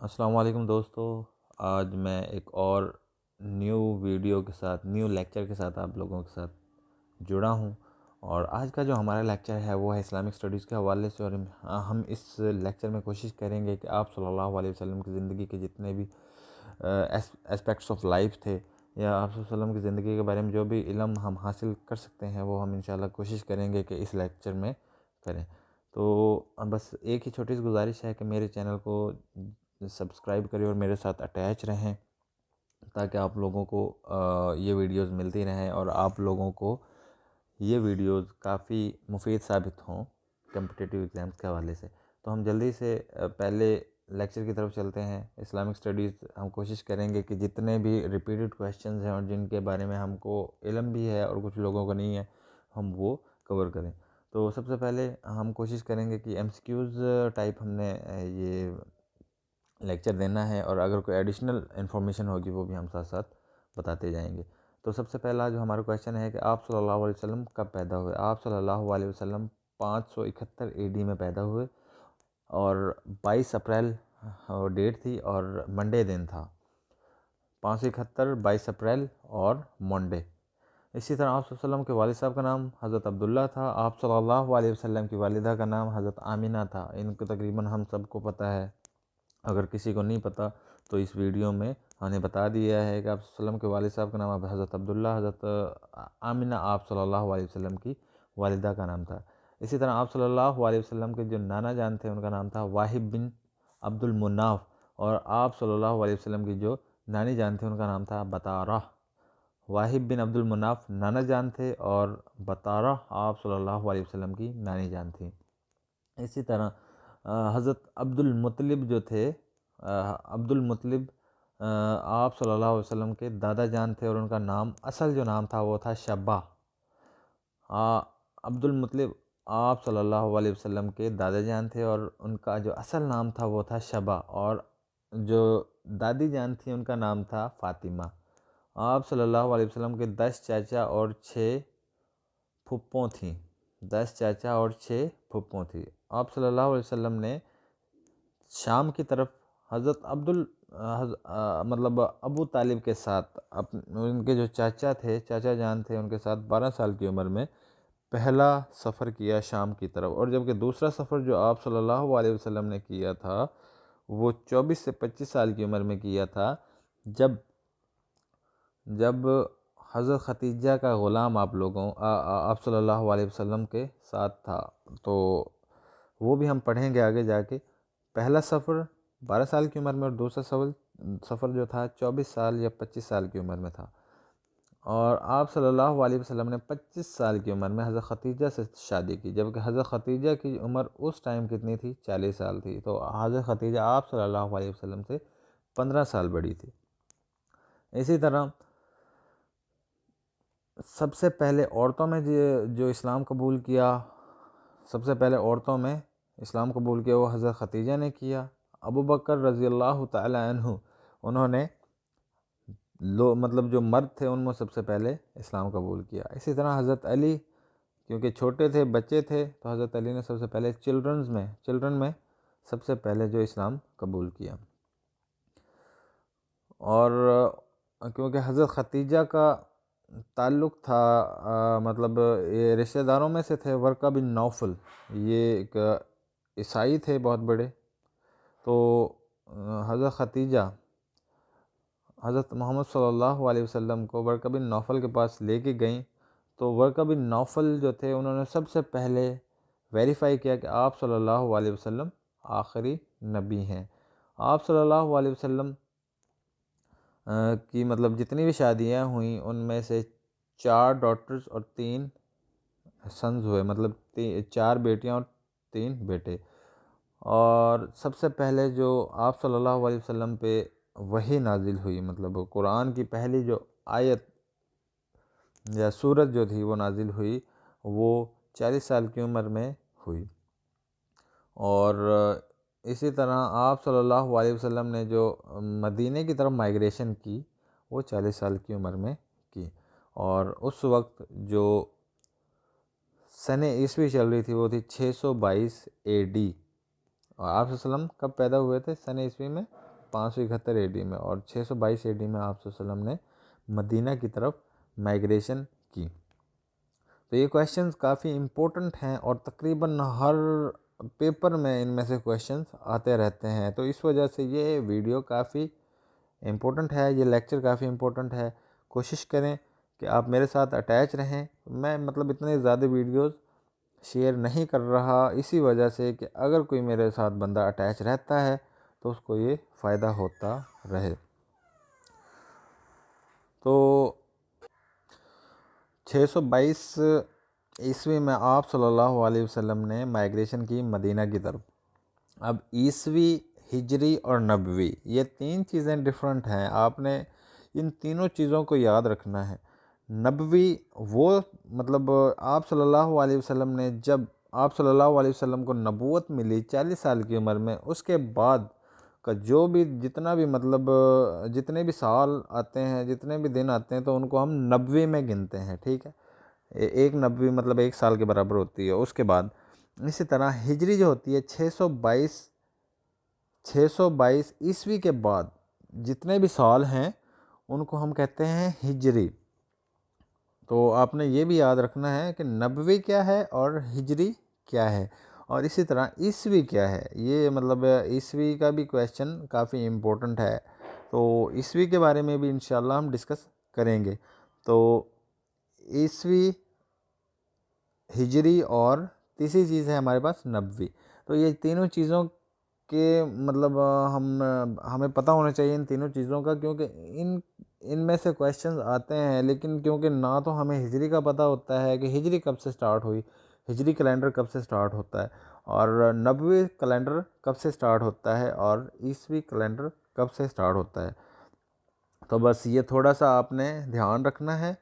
السلام علیکم دوستو، آج میں ایک اور نیو ویڈیو کے ساتھ نیو لیکچر کے ساتھ آپ لوگوں کے ساتھ جڑا ہوں۔ اور آج کا جو ہمارا لیکچر ہے وہ ہے اسلامک اسٹڈیز کے حوالے سے، اور ہم اس لیکچر میں کوشش کریں گے کہ آپ صلی اللہ علیہ وسلم کی زندگی کے جتنے بھی اسپیکٹس آف لائف تھے، یا آپ صلی اللہ علیہ وسلم کی زندگی کے بارے میں جو بھی علم ہم حاصل کر سکتے ہیں وہ ہم انشاءاللہ کوشش کریں گے کہ اس لیکچر میں کریں۔ تو بس ایک ہی چھوٹی سی گزارش ہے کہ میرے چینل کو سبسکرائب کریں اور میرے ساتھ اٹیچ رہیں، تاکہ آپ لوگوں کو یہ ویڈیوز ملتی رہیں اور آپ لوگوں کو یہ ویڈیوز کافی مفید ثابت ہوں کمپٹیٹیو ایگزامس کے حوالے سے۔ تو ہم جلدی سے پہلے لیکچر کی طرف چلتے ہیں۔ اسلامک اسٹڈیز ہم کوشش کریں گے کہ جتنے بھی ریپیٹڈ کویشچنز ہیں اور جن کے بارے میں ہم کو علم بھی ہے اور کچھ لوگوں کو نہیں ہے، ہم وہ کور کریں۔ تو سب سے پہلے ہم کوشش کریں گے کہ ایم سی کیوز ٹائپ ہم نے یہ لیکچر دینا ہے، اور اگر کوئی ایڈیشنل انفارمیشن ہوگی وہ بھی ہم ساتھ ساتھ بتاتے جائیں گے۔ تو سب سے پہلا جو ہمارا کویشچن ہے کہ آپ صلی اللہ علیہ وسلم کب پیدا ہوئے؟ آپ صلی اللہ علیہ وسلم 571 AD میں پیدا ہوئے، اور 22 اپریل ڈیٹ تھی اور منڈے دن تھا۔ 571 22 اپریل اور منڈے۔ اسی طرح آپ صلی اللہ علیہ وسلم کے والد صاحب کا نام حضرت عبداللہ تھا۔ آپ صلی اللہ علیہ وسلم کی والدہ کا نام حضرت آمینہ تھا۔ ان کو تقریباً ہم سب کو پتہ ہے، اگر کسی کو نہیں پتہ تو اس ویڈیو میں ہم نے بتا دیا ہے کہ آپ صلی اللہ علیہ وسلم کے والد صاحب کا نام حضرت عبداللہ، حضرت آمینہ آپ صلی اللہ علیہ وسلم کی والدہ کا نام تھا۔ اسی طرح آپ صلی اللہ علیہ وسلم کے جو نانا جان تھے ان کا نام تھا واہب بن عبد المناف، اور آپ صلی اللہ علیہ وسلم کی جو نانی جان تھے ان کا نام تھا بطارہ۔ واہب بن عبد المناف نانا جان تھے، اور بطارہ آپ صلی اللہ علیہ وسلم کی نانی جان تھی۔ اسی طرح حضرت عبد المطلب جو تھے، عبد المطلب آپ صلی اللہ علیہ وسلم کے دادا جان تھے، اور ان کا نام اصل جو نام تھا وہ تھا شبہ۔ عبد المطلب آپ صلی اللہ علیہ وسلم کے دادا جان تھے، اور ان کا جو اصل نام تھا وہ تھا شبہ، اور جو دادی جان تھی ان کا نام تھا فاطمہ۔ آپ صلی اللہ علیہ وسلم کے 10 چاچا اور 6 پھپھوں تھیں۔ 10 چاچا اور 6 پھپھوں تھیں۔ آپ صلی اللہ علیہ وسلم نے شام کی طرف حضرت مطلب ابو طالب کے ساتھ ان کے جو چاچا تھے، چاچا جان تھے، ان کے ساتھ 12 سال کی عمر میں پہلا سفر کیا شام کی طرف، اور جبکہ دوسرا سفر جو آپ صلی اللہ علیہ وسلم نے کیا تھا وہ 24 سے 25 سال کی عمر میں کیا تھا، جب حضرت ختیجہ کا غلام آپ صلی اللہ علیہ وسلم کے ساتھ تھا۔ تو وہ بھی ہم پڑھیں گے آگے جا کے۔ پہلا سفر 12 سال کی عمر میں، اور دوسرا سفر جو تھا 24 سال یا 25 سال کی عمر میں تھا۔ اور آپ صلی اللہ علیہ وسلم نے 25 سال کی عمر میں حضرت ختیجہ سے شادی کی، جبکہ حضرت ختیجہ کی عمر اس ٹائم کتنی تھی؟ 40 سال تھی۔ تو حضرت ختیجہ آپ صلی اللہ علیہ وسلم سے 15 سال بڑی تھی۔ اسی طرح سب سے پہلے عورتوں میں جو اسلام قبول کیا، سب سے پہلے عورتوں میں اسلام قبول کیا وہ حضرت ختیجہ نے کیا۔ ابو بکر رضی اللہ تعالی عنہ، انہوں نے مطلب جو مرد تھے ان میں سب سے پہلے اسلام قبول کیا۔ اسی طرح حضرت علی، کیونکہ چھوٹے تھے، بچے تھے، تو حضرت علی نے سب سے پہلے چلڈرن میں سب سے پہلے جو اسلام قبول کیا۔ اور کیونکہ حضرت ختیجہ کا تعلق تھا مطلب یہ رشتہ داروں میں سے تھے، ورقہ بن نوفل، یہ ایک عیسائی تھے بہت بڑے۔ تو حضرت ختیجہ حضرت محمد صلی اللہ علیہ وسلم کو ورقہ بن نوفل کے پاس لے کے گئیں، تو ورقہ بن نوفل جو تھے انہوں نے سب سے پہلے ویریفائی کیا کہ آپ صلی اللہ علیہ وسلم آخری نبی ہیں۔ آپ صلی اللہ علیہ وسلم کی مطلب جتنی بھی شادیاں ہوئیں ان میں سے 4 ڈاٹرز اور 3 سنز ہوئے، مطلب 4 بیٹیاں اور 3 بیٹے۔ اور سب سے پہلے جو آپ صلی اللہ علیہ وسلم پہ وحی نازل ہوئی، مطلب قرآن کی پہلی جو آیت یا سورت جو تھی وہ نازل ہوئی، وہ 40 سال کی عمر میں ہوئی۔ اور اسی طرح آپ صلی اللہ علیہ وسلم نے جو مدینے کی طرف مائیگریشن کی وہ 40 سال کی عمر میں کی، اور اس وقت جو سنِ عیسوی چل رہی تھی وہ تھی 622 AD۔ اور آپ صلی اللہ علیہ وسلم کب پیدا ہوئے تھے سنِ عیسوی میں؟ 571 AD میں اور 622 AD میں آپ صلی اللہ علیہ وسلم نے مدینہ کی طرف مائگریشن کی۔ تو یہ کویشچنز کافی امپورٹنٹ ہیں اور تقریباً ہر پیپر میں ان میں سے کویشچنز آتے رہتے ہیں، تو اس وجہ سے یہ ویڈیو کافی امپورٹنٹ ہے، یہ لیکچر کافی امپورٹنٹ ہے۔ کوشش کریں کہ آپ میرے ساتھ اٹیچ رہیں۔ میں اتنے زیادہ ویڈیوز شیئر نہیں کر رہا اسی وجہ سے کہ اگر کوئی میرے ساتھ بندہ اٹیچ رہتا ہے تو اس کو یہ فائدہ ہوتا رہے۔ تو 622 عیسوی میں آپ صلی اللہ علیہ وسلم نے مائگریشن کی مدینہ کی طرف۔ اب عیسوی، ہجری اور نبوی یہ 3 چیزیں ڈیفرنٹ ہیں، آپ نے ان تینوں چیزوں کو یاد رکھنا ہے۔ نبوی وہ آپ صلی اللہ علیہ وسلم نے جب آپ صلی اللہ علیہ وسلم کو نبوت ملی 40 سال کی عمر میں، اس کے بعد کا جو بھی جتنے بھی سال آتے ہیں، جتنے بھی دن آتے ہیں، تو ان کو ہم نبوی میں گنتے ہیں، ٹھیک ہے۔ ایک نبوی 1 سال کے برابر ہوتی ہے۔ اس کے بعد اسی طرح ہجری جو ہوتی ہے 622 عیسوی کے بعد جتنے بھی سال ہیں ان کو ہم کہتے ہیں ہجری۔ تو آپ نے یہ بھی یاد رکھنا ہے کہ نبوی کیا ہے اور ہجری کیا ہے، اور اسی طرح عیسوی کیا ہے۔ یہ عیسوی کا بھی کویشچن کافی امپورٹنٹ ہے، تو عیسوی کے بارے میں بھی انشاءاللہ ہم ڈسکس کریں گے۔ تو عیسوی، ہجری اور تیسری چیز ہے ہمارے پاس نبوی۔ تو یہ تینوں چیزوں کے ہمیں پتہ ہونا چاہیے ان تینوں چیزوں کا، کیونکہ ان میں سے کویشچنز آتے ہیں، لیکن کیونکہ نہ تو ہمیں ہجری کا پتہ ہوتا ہے کہ ہجری کب سے سٹارٹ ہوئی، ہجری کیلنڈر کب سے سٹارٹ ہوتا ہے، اور نبوی کیلنڈر کب سے سٹارٹ ہوتا ہے، اور عیسوی کیلنڈر کب سے سٹارٹ ہوتا ہے۔ تو بس یہ تھوڑا سا آپ نے دھیان رکھنا ہے۔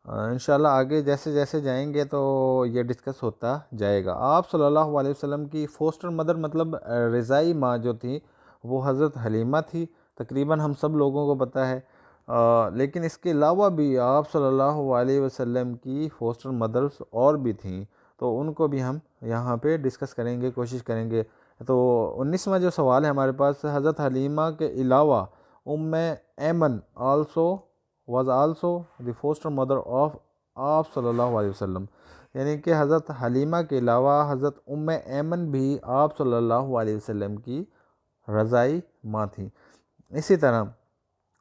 انشاءاللہ آگے جیسے جیسے جائیں گے تو یہ ڈسکس ہوتا جائے گا۔ آپ صلی اللہ علیہ وسلم کی فوسٹر مدر رضائی ماں جو تھی وہ حضرت حلیمہ تھی، تقریباً ہم سب لوگوں کو پتہ ہے۔ لیکن اس کے علاوہ بھی آپ صلی اللہ علیہ وسلم کی فوسٹر مدرز اور بھی تھیں، تو ان کو بھی ہم یہاں پہ ڈسکس کریں گے، کوشش کریں گے۔ تو 19واں جو سوال ہے ہمارے پاس، حضرت حلیمہ کے علاوہ Aiman was also the foster mother of آپ صلی اللہ علیہ وسلم، یعنی کہ حضرت حلیمہ کے علاوہ حضرت ایمن بھی آپ صلی اللہ علیہ وسلم کی رضائی ماں تھی۔ اسی طرح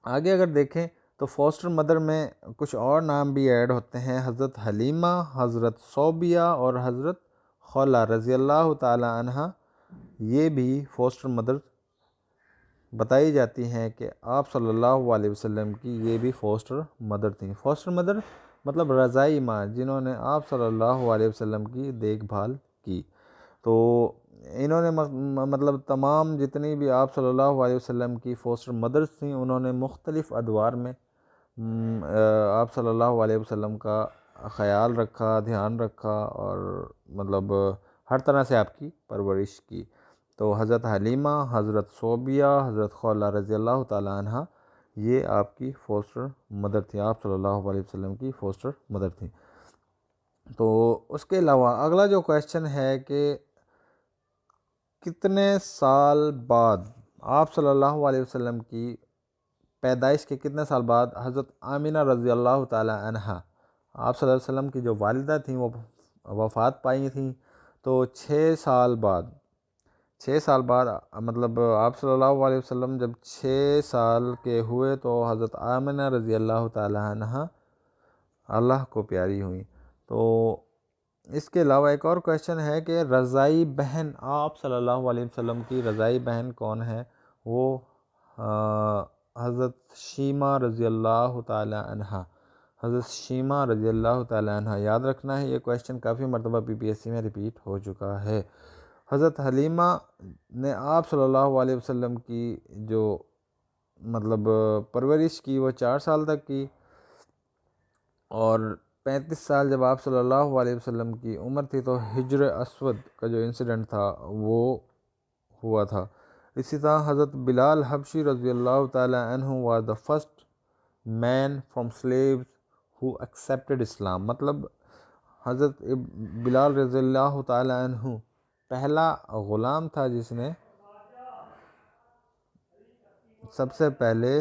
آگے اگر دیکھیں تو فوسٹر مدر میں کچھ اور نام بھی ایڈ ہوتے ہیں، حضرت حلیمہ، حضرت صوبیہ اور حضرت خولہ رضی اللہ تعالی عنہ، یہ بھی فوسٹر مدر بتائی جاتی ہیں کہ آپ صلی اللہ علیہ وسلم کی یہ بھی فوسٹر مدر تھیں۔ فوسٹر مدر رضائی ماں، جنہوں نے آپ صلی اللہ علیہ وسلم کی دیکھ بھال کی۔ تو انہوں نے تمام جتنی بھی آپ صلی اللہ علیہ وسلم کی فوسٹر مدرز تھیں، انہوں نے مختلف ادوار میں آپ صلی اللہ علیہ وسلم کا خیال رکھا، دھیان رکھا، اور ہر طرح سے آپ کی پرورش کی۔ تو حضرت حلیمہ، حضرت صوبیہ، حضرت خولہ رضی اللہ تعالیٰ عنہ، یہ آپ کی فوسٹر مدر تھی، آپ صلی اللہ علیہ وسلم کی فوسٹر مدر تھی۔ تو اس کے علاوہ اگلا جو کویشچن ہے کہ کتنے سال بعد آپ صلی اللہ علیہ وسلم کی پیدائش کے کتنے سال بعد حضرت آمینہ رضی اللہ تعالیٰ عنہ، آپ صلی اللہ علیہ وسلم کی جو والدہ تھیں وہ وفات پائی تھیں، تو 6 سال بعد آپ صلی اللہ علیہ وسلم جب 6 سال کے ہوئے تو حضرت آمینہ رضی اللہ تعالیٰ عنہ اللہ کو پیاری ہوئیں۔ تو اس کے علاوہ ایک اور کویشچن ہے کہ رضائی بہن، آپ صلی اللہ علیہ وسلم کی رضائی بہن کون ہے؟ وہ حضرت شیمہ رضی اللہ تعالیٰ عنہ، حضرت شیمہ رضی اللہ تعالیٰ عنہ، یاد رکھنا ہے، یہ کویشچن کافی مرتبہ PPSC میں ریپیٹ ہو چکا ہے۔ حضرت حلیمہ نے آپ صلی اللہ علیہ وسلم کی جو پرورش کی وہ 4 سال تک کی، اور 35 سال جب آپ صلی اللہ علیہ وسلم کی عمر تھی تو حجر اسود کا جو انسیڈنٹ تھا وہ ہوا تھا۔ اسی طرح حضرت بلال حبشی رضی اللہ تعالی عنہ was the first man from slaves who accepted اسلام، حضرت بلال رضی اللہ تعالی عنہ پہلا غلام تھا جس نے سب سے پہلے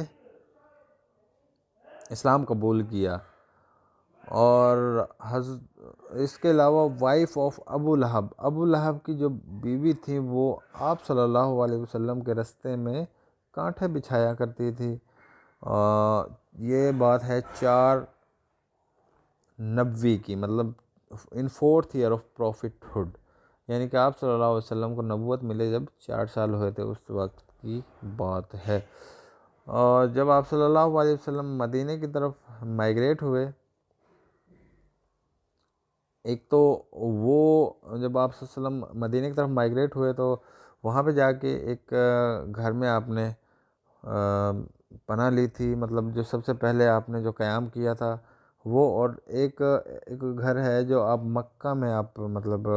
اسلام قبول کیا، اور اس کے علاوہ وائف آف ابو لہب کی جو بیوی تھی وہ آپ صلی اللہ علیہ وسلم کے رستے میں کانٹے بچھایا کرتی تھی۔ یہ بات ہے 490 کی، مطلب in 4th year of profit ہوڈ، یعنی کہ آپ صلی اللہ علیہ وسلم کو نبوت ملے جب 4 سال ہوئے تھے، اس وقت کی بات ہے۔ اور جب آپ صلی اللہ علیہ وسلم مدینہ کی طرف مائیگریٹ ہوئے، ایک تو وہ جب آپ صلی اللہ علیہ وسلم مدینہ کی طرف مائیگریٹ ہوئے تو وہاں پہ جا کے ایک گھر میں آپ نے پناہ لی تھی، مطلب جو سب سے پہلے آپ نے جو قیام کیا تھا وہ، اور ایک گھر ہے جو آپ مکہ میں آپ مطلب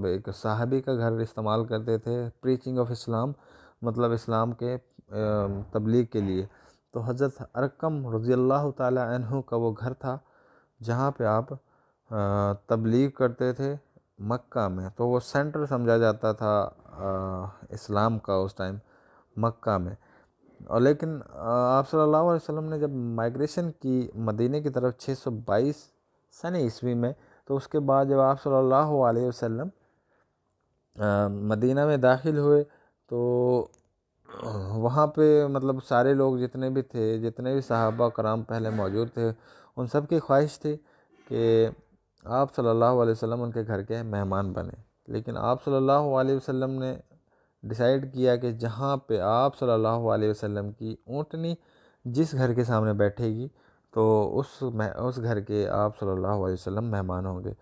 ایک صحابی کا گھر استعمال کرتے تھے پریچنگ آف اسلام، مطلب اسلام کے تبلیغ کے لیے۔ تو حضرت ارقم رضی اللہ تعالی عنہ کا وہ گھر تھا جہاں پہ آپ تبلیغ کرتے تھے مکہ میں، تو وہ سینٹر سمجھا جاتا تھا اسلام کا اس ٹائم مکہ میں۔ اور لیکن آپ صلی اللہ علیہ وسلم نے جب مائیگریشن کی مدینہ کی طرف 622 سن عیسوی میں، تو اس کے بعد جب آپ صلی اللہ علیہ وسلم مدینہ میں داخل ہوئے تو وہاں پہ مطلب سارے لوگ جتنے بھی تھے، جتنے بھی صحابہ کرام پہلے موجود تھے، ان سب کی خواہش تھی کہ آپ صلی اللہ علیہ وسلم ان کے گھر کے مہمان بنے، لیکن آپ صلی اللہ علیہ وسلم نے ڈیسائیڈ کیا کہ جہاں پہ آپ صلی اللہ علیہ وسلم کی اونٹنی جس گھر کے سامنے بیٹھے گی تو اس گھر کے آپ صلی اللہ علیہ وسلم مہمان ہوں گے۔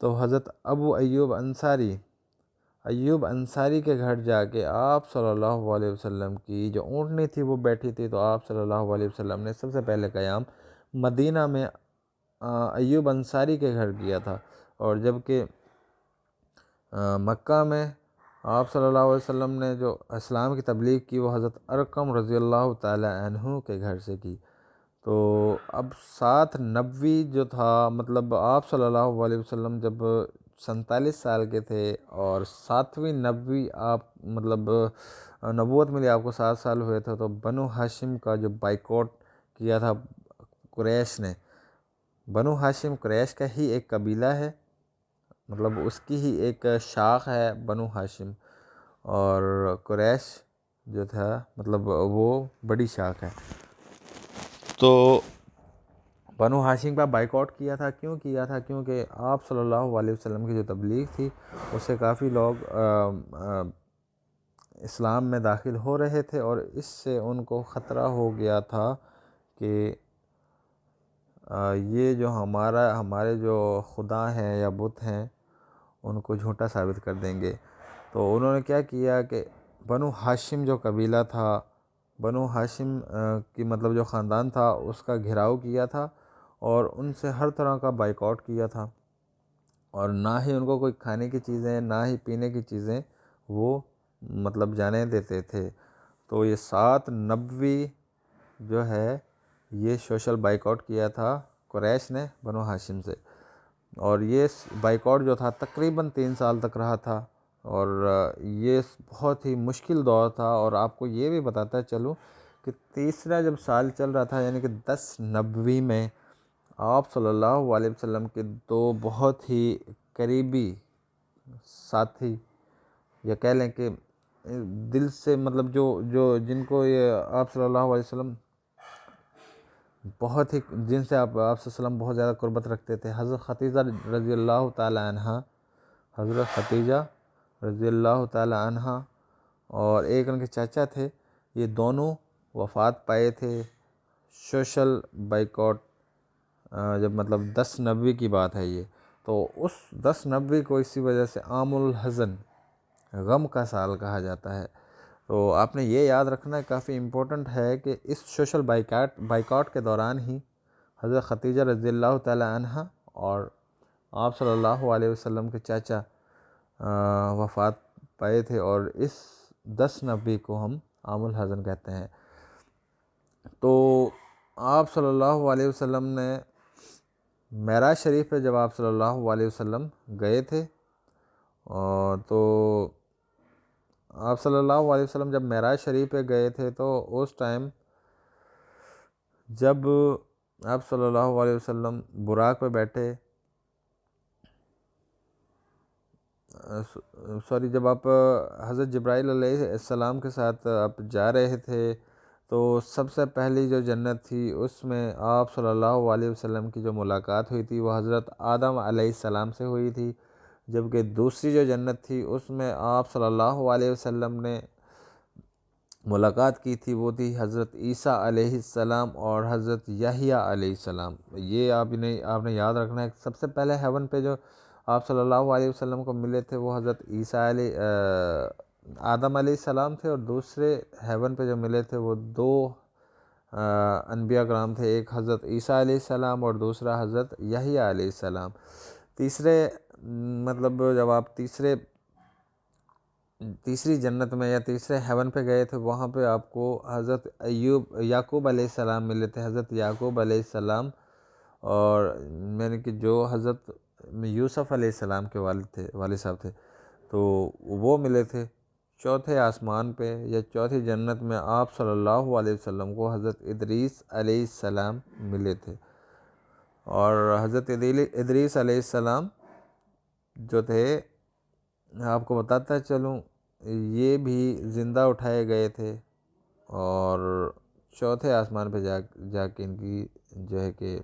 تو حضرت ابو ایوب انصاری کے گھر جا کے آپ صلی اللہ علیہ وسلم کی جو اونٹنی تھی وہ بیٹھی تھی، تو آپ صلی اللہ علیہ وسلم نے سب سے پہلے قیام مدینہ میں ایوب انصاری کے گھر کیا تھا، اور جبکہ مکہ میں آپ صلی اللہ علیہ وسلم نے جو اسلام کی تبلیغ کی وہ حضرت ارقم رضی اللہ تعالی عنہ کے گھر سے کی۔ تو اب 790 جو تھا، مطلب آپ صلی اللہ علیہ وسلم جب 47 سال کے تھے، اور 7ویں نبوی آپ مطلب نبوت ملی آپ کو 7 سال ہوئے تھے، تو بنو ہاشم کا جو بائیکاٹ کیا تھا قریش نے، بنو ہاشم قریش کا ہی ایک قبیلہ ہے، مطلب اس کی ہی ایک شاخ ہے بنو ہاشم، اور قریش جو تھا مطلب وہ بڑی شاخ ہے۔ تو بنو ہاشم کا بائیکاٹ کیا تھا، کیوں کیا تھا؟ کیونکہ آپ صلی اللہ علیہ وسلم کی جو تبلیغ تھی اس سے کافی لوگ اسلام میں داخل ہو رہے تھے، اور اس سے ان کو خطرہ ہو گیا تھا کہ یہ جو ہمارے جو خدا ہیں یا بت ہیں ان کو جھوٹا ثابت کر دیں گے۔ تو انہوں نے کیا کیا کہ بنو ہاشم جو قبیلہ تھا، بنو ہاشم کی مطلب جو خاندان تھا اس کا گھیراؤ کیا تھا، اور ان سے ہر طرح کا بائیکاٹ کیا تھا، اور نہ ہی ان کو کوئی کھانے کی چیزیں نہ ہی پینے کی چیزیں وہ مطلب جانے دیتے تھے۔ تو یہ 790 جو ہے یہ سوشل بائیکاٹ کیا تھا قریش نے بنو ہاشم سے، اور یہ بائیکاٹ جو تھا تقریباً 3 سال تک رہا تھا، اور یہ بہت ہی مشکل دور تھا۔ اور آپ کو یہ بھی بتاتا چلوں کہ تیسرا جب سال چل رہا تھا، یعنی کہ 1090 میں آپ صلی اللہ علیہ وسلم کے 2 بہت ہی قریبی ساتھی، یا کہہ لیں کہ دل سے مطلب جو جن کو یہ آپ صلی اللہ علیہ وسلم بہت ہی جن سے آپ صلی اللہ علیہ وسلم بہت زیادہ قربت رکھتے تھے، حضرت ختیجہ رضی اللہ تعالی عنہ، حضرت ختیجہ رضی اللہ تعالی عنہ، اور ایک ان کے چاچا تھے، یہ دونوں وفات پائے تھے سوشل بائیکاٹ جب مطلب 1090 کی بات ہے یہ۔ تو اس 1090 کو اسی وجہ سے عام الحزن، غم کا سال کہا جاتا ہے۔ تو آپ نے یہ یاد رکھنا کافی امپورٹنٹ ہے کہ اس سوشل بائیکاٹ کے دوران ہی حضرت ختیجہ رضی اللہ تعالی عنہ اور آپ صلی اللہ علیہ وسلم کے چاچا وفات پائے تھے، اور اس 1090 کو ہم عام الحزن کہتے ہیں۔ تو آپ صلی اللہ علیہ وسلم نے معراج شریف پہ جب آپ صلی اللہ علیہ وسلم گئے تھے، تو آپ صلی اللہ علیہ وسلم جب معراج شریف پہ گئے تھے تو اس ٹائم جب آپ صلی اللہ علیہ وسلم براق پہ بیٹھے، سوری، جب آپ حضرت جبرائیل علیہ السلام کے ساتھ آپ جا رہے تھے تو سب سے پہلی جو جنت تھی اس میں آپ صلی اللہ علیہ وسلم کی جو ملاقات ہوئی تھی وہ حضرت آدم علیہ السلام سے ہوئی تھی، جبکہ دوسری جو جنت تھی اس میں آپ صلی اللہ علیہ وسلم نے ملاقات کی تھی، وہ تھی حضرت عیسیٰ علیہ السلام اور حضرت یحییٰ علیہ السلام۔ یہ آپ نے یاد رکھنا ہے، سب سے پہلے ہیون پہ جو آپ صلی اللہ علیہ وسلم کو ملے تھے وہ حضرت عیسیٰ آدم علیہ السلام تھے، اور دوسرے ہیون پہ جو ملے تھے وہ دو انبیاء کرام تھے، ایک حضرت عیسیٰ علیہ السلام اور دوسرا حضرت یحییٰ علیہ السلام۔ تیسرے مطلب جب آپ تیسری جنت میں یا تیسرے ہیون پہ گئے تھے وہاں پہ آپ کو حضرت یعقوب علیہ السلام ملے تھے، حضرت یعقوب علیہ السلام، اور یعنی کہ جو حضرت یوسف علیہ السلام کے والد صاحب تھے، تو وہ ملے تھے۔ چوتھے آسمان پہ یا چوتھی جنت میں آپ صلی اللہ علیہ وسلم کو حضرت ادریس علیہ السلام ملے تھے، اور حضرت ادریس علیہ السلام جو تھے، آپ کو بتاتا چلوں، یہ بھی زندہ اٹھائے گئے تھے، اور چوتھے آسمان پہ جا کے ان کی جو ہے کہ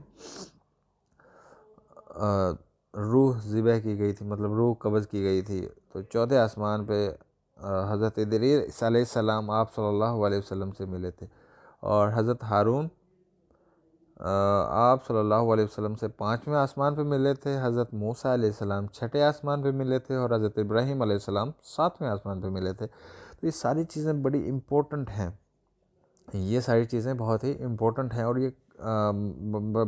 روح ذبح کی گئی تھی، مطلب روح قبض کی گئی تھی۔ تو چوتھے آسمان پہ حضرت ادریس علیہ السلام آپ صلی اللہ علیہ وسلم سے ملے تھے، اور حضرت ہارون آپ صلی اللہ علیہ وسلم سے پانچویں آسمان پہ ملے تھے، حضرت موسیٰ علیہ السلام چھٹے آسمان پہ ملے تھے، اور حضرت ابراہیم علیہ السلام ساتویں آسمان پہ ملے تھے۔ تو یہ ساری چیزیں بڑی امپورٹنٹ ہیں، یہ ساری چیزیں بہت ہی امپورٹنٹ ہیں، اور یہ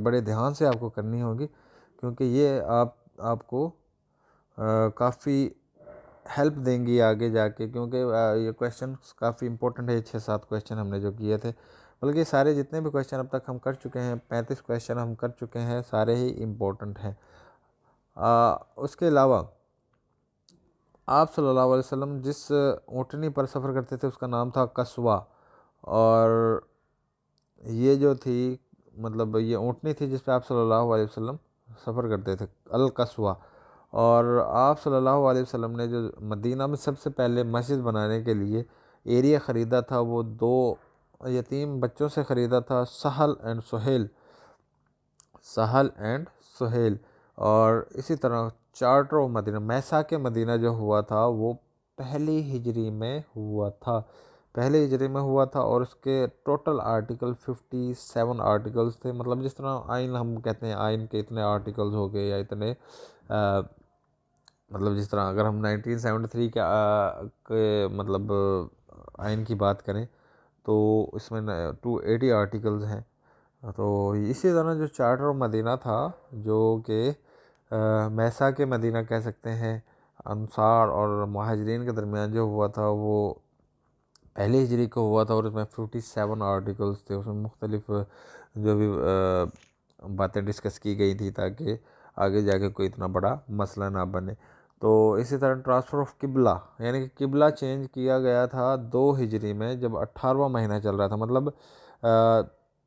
بڑے دھیان سے آپ کو کرنی ہوگی، کیونکہ یہ آپ کو کافی ہیلپ دیں گی آگے جا کے، کیونکہ یہ کویشچنس کافی امپورٹنٹ ہے۔ 6-7 کویشچن ہم نے جو کیے تھے، بلکہ سارے جتنے بھی کویشچن اب تک ہم کر چکے ہیں، 35 کویشچن ہم کر چکے ہیں، سارے ہی امپورٹنٹ ہیں۔ اس کے علاوہ آپ صلی اللہ علیہ وسلم جس اونٹنی پر سفر کرتے تھے اس کا نام تھا قصوہ، اور یہ جو تھی مطلب یہ اونٹنی تھی جس پہ آپ صلی اللہ علیہ وسلم سفر کرتے تھے، القصوہ۔ اور آپ صلی اللہ علیہ وسلم نے جو مدینہ میں سب سے پہلے مسجد بنانے کے لیے ایریا خریدا تھا وہ 2 یتیم بچوں سے خریدا تھا، سہل اینڈ سہیل، اور اسی طرح چارٹر آف مدینہ، میثاق مدینہ جو ہوا تھا وہ پہلی ہجری میں ہوا تھا، اور اس کے ٹوٹل آرٹیکل 57 آرٹیکلز تھے، مطلب جس طرح آئین ہم کہتے ہیں آئین کے اتنے آرٹیکلز ہو گئے یا اتنے مطلب جس طرح اگر ہم 1973 کے مطلب آئین کی بات کریں تو اس میں 280 آرٹیکلز ہیں۔ تو اسی طرح جو چارٹر آف مدینہ تھا جو کہ میثاق مدینہ کہہ سکتے ہیں، انصار اور مہاجرین کے درمیان جو ہوا تھا وہ پہلی ہجری کو ہوا تھا، اور اس میں 57 آرٹیکلز تھے، اس میں مختلف جو بھی باتیں ڈسکس کی گئی تھی تاکہ آگے جا کے کوئی اتنا بڑا مسئلہ نہ بنے۔ تو اسی طرح ٹرانسفر آف قبلہ، یعنی کہ قبلہ چینج کیا گیا تھا 2 ہجری میں، جب 18واں مہینہ چل رہا تھا، مطلب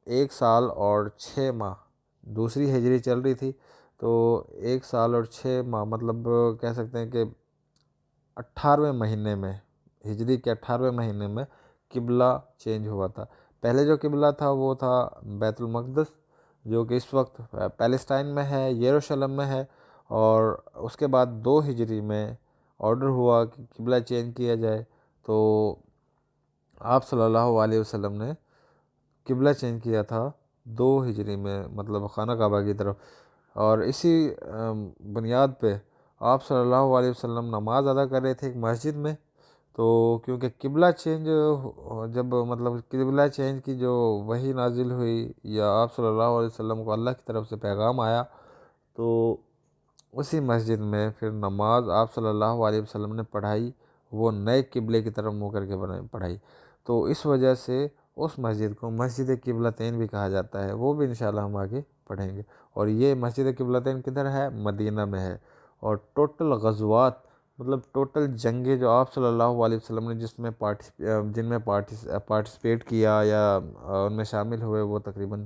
1 سال اور 6 ماہ، دوسری ہجری چل رہی تھی، تو 1 سال اور 6 ماہ مطلب کہہ سکتے ہیں کہ 18ویں مہینے میں، ہجری کے 18ویں مہینے میں قبلہ چینج ہوا تھا۔ پہلے جو قبلہ تھا وہ تھا بیت المقدس، جو کہ اس وقت پیلسٹائن میں ہے، یروشلم میں ہے، اور اس کے بعد 2 ہجری میں آرڈر ہوا کہ قبلہ چینج کیا جائے، تو آپ صلی اللہ علیہ وسلم نے قبلہ چینج کیا تھا 2 ہجری میں، مطلب خانہ کعبہ کی طرف، اور اسی بنیاد پہ آپ صلی اللہ علیہ وسلم نماز ادا کر رہے تھے ایک مسجد میں، تو کیونکہ قبلہ چینج جب مطلب قبلہ چینج کی جو وحی نازل ہوئی یا آپ صلی اللہ علیہ وسلم کو اللہ کی طرف سے پیغام آیا، تو اسی مسجد میں پھر نماز آپ صلی اللہ علیہ وسلم نے پڑھائی، وہ نئے قبلے کی طرف منہ کر کے پڑھائی، تو اس وجہ سے اس مسجد کو مسجد قبلتین بھی کہا جاتا ہے، وہ بھی انشاءاللہ ہم آگے پڑھیں گے۔ اور یہ مسجد قبلتین کدھر ہے؟ مدینہ میں ہے، اور ٹوٹل غزوات مطلب ٹوٹل جنگیں جو آپ صلی اللہ علیہ وسلم نے جن میں پارٹیسپیٹ کیا یا ان میں شامل ہوئے، وہ تقریباً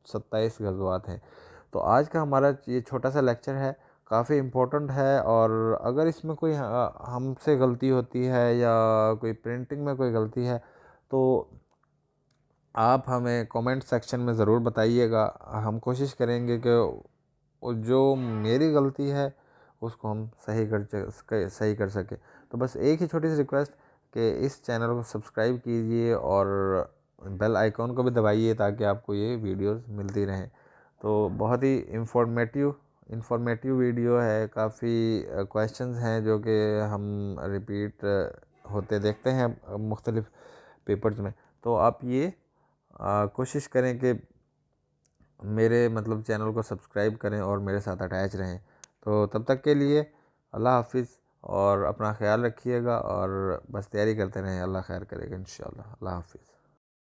27 غزوات ہیں۔ تو آج کا ہمارا یہ چھوٹا سا لیکچر ہے، کافی امپورٹنٹ ہے، اور اگر اس میں کوئی ہم سے غلطی ہوتی ہے یا کوئی پرنٹنگ میں کوئی غلطی ہے تو آپ ہمیں کومنٹ سیکشن میں ضرور بتائیے گا۔ ہم کوشش کریں گے کہ جو میری غلطی ہے اس کو ہم صحیح کر سکیں۔ تو بس ایک ہی چھوٹی سی ریکویسٹ کہ اس چینل کو سبسکرائب کیجئے اور بیل آئیکن کو بھی دبائیے تاکہ آپ کو یہ ویڈیوز ملتی رہیں۔ تو بہت ہی انفارمیٹیو ویڈیو ہے، کافی کویشچنز ہیں جو کہ ہم ریپیٹ ہوتے دیکھتے ہیں مختلف پیپرز میں۔ تو آپ یہ کوشش کریں کہ میرے مطلب چینل کو سبسکرائب کریں اور میرے ساتھ اٹیچ رہیں۔ تو تب تک کے لیے اللہ حافظ، اور اپنا خیال رکھیے گا، اور بس تیاری کرتے رہیں، اللہ خیر کرے گا انشاءاللہ۔ اللہ حافظ۔